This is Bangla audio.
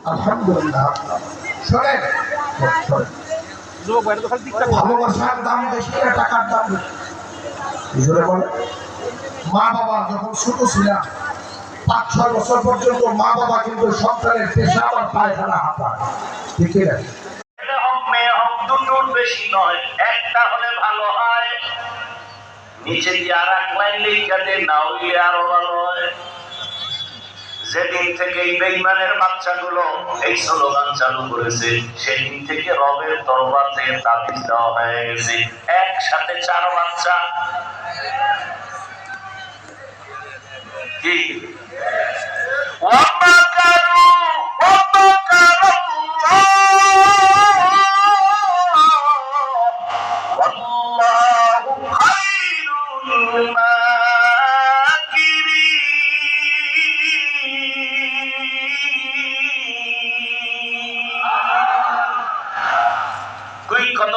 আলহামদুলিল্লাহ। শোনেন, ভালোবাসার দাম বেশি না টাকার দাম বেশি? বলে মা বাবা যখন ছোট ছিলাম 5-6 বছর পর্যন্ত মা বাবা কিন্তু সন্তানের পেশাব আর পায়খানা হাঁপায়, ঠিক আছে? মেয়ে হোক দুটোর বেশি নয়, একটা হলে ভালো হয়। নিচে দিয়ে আর এক লাইন লিখে দেন, না হইলে আরো ভালো হয়। যেদিন থেকে এই বেঈমানের বাচ্চাগুলো এই স্লোগান চালু করেছে, সেদিন থেকে রবের দরবার থেকে তাবিজ দেওয়া হয়ে গেছে, একসাথে 4 বাচ্চা। কি কত